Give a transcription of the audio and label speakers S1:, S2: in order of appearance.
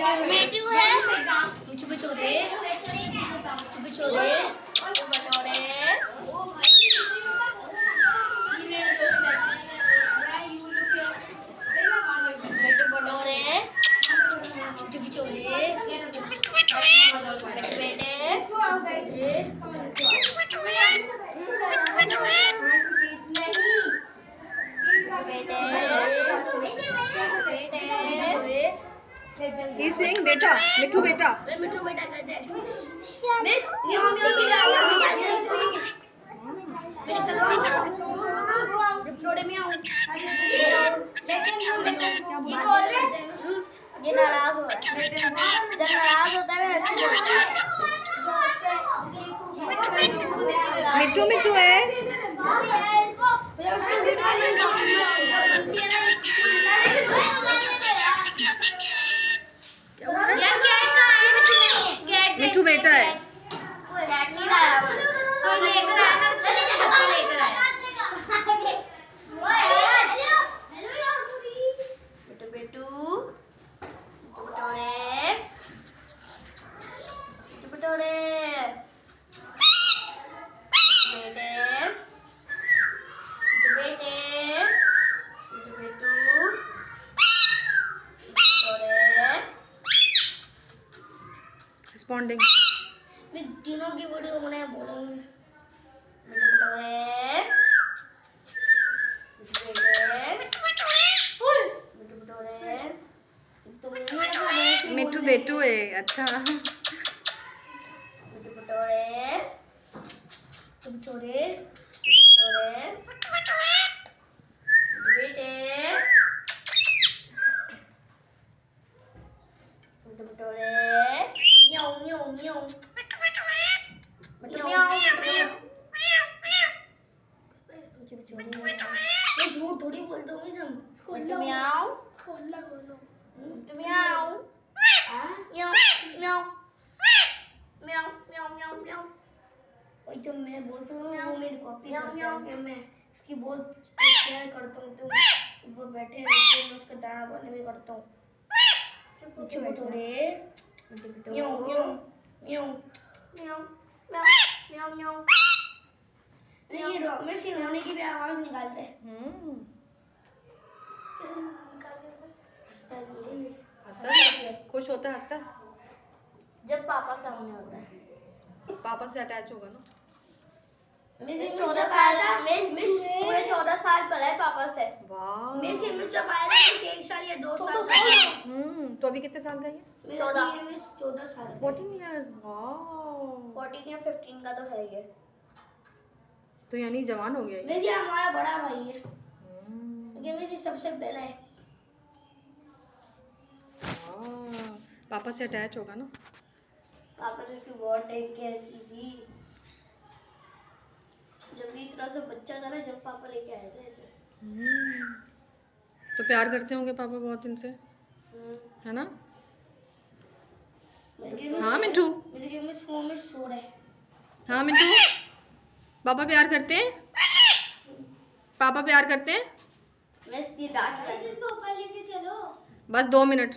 S1: मिठू है मिठू बिचो दे बिचो दे बना रहे मिठू बना रहे मिठू बिचो दे बेटे
S2: He's saying beta, मिठू बेटा।
S1: मिठू बेटा कहते हैं। मिस ये नाराज हो रहा है। जब नाराज होता है ना ऐसे बोलता है।
S2: मिठू मिठू है। मिठू बेटा है।
S1: कैट नहीं लाया कोई लेकर आया लेकर आया बेटू बटोरे बेटे बेटे बेटू
S2: रिस्पॉन्डिंग।
S1: मैं तीनों की वीडियो बनाए बोलूंगी
S2: मिठू बेटू है। अच्छा
S1: तुम चोरे बेटे म्याऊ म्याऊ म्याऊ झूठ थोड़ी बोलता हूँ म्याऊ म्याऊ म्याऊ म्याऊ म्याऊ म्याऊ वही तो मैं बोलता हूँ वो मेरी कॉपी करता है कि मैं उसकी बहुत केयर करता हूँ तो वो बैठे रहते हैं मैं उसका दाना पानी भी करता हूँ चुप बैठो रे म्याऊ म्याऊ म्याऊ म्याऊ म्याऊ म्याऊ ये रमेश ही रोने की भी आवाज निकालते हैं
S2: खुश होता है हंसता।
S1: जब पापा सामने होता है
S2: पापा से अटैच होगा ना।
S1: मिस 14 साल मिस पूरे 14 साल पहले है पापा से।
S2: वाह
S1: मिस जब आया था मिस 1 साल या 2 साल
S2: तो अभी कितने साल का है?
S1: 14 मिस 14 साल
S2: 14 इयर्स। वाह
S1: 14 या 15 का तो है ये।
S2: तो यानी जवान हो गया
S1: मिस ये हमारा बड़ा भाई है क्योंकि मिस सबसे पहला है।
S2: पापा से अटैच होगा ना।
S1: पापा ने उसकी बहुत टेक केयर की थी जब भी इतना सा बच्चा था ना जब पापा लेके आए थे इसे।
S2: तो प्यार करते होंगे पापा बहुत इनसे है ना। हाँ मिठू
S1: सो रहे।
S2: हाँ मिठू पापा प्यार करते हैं। पापा प्यार करते हैं।
S1: मैं इसकी डांट रहा हूं। इसको ऊपर लेके चलो
S2: बस 2 मिनट।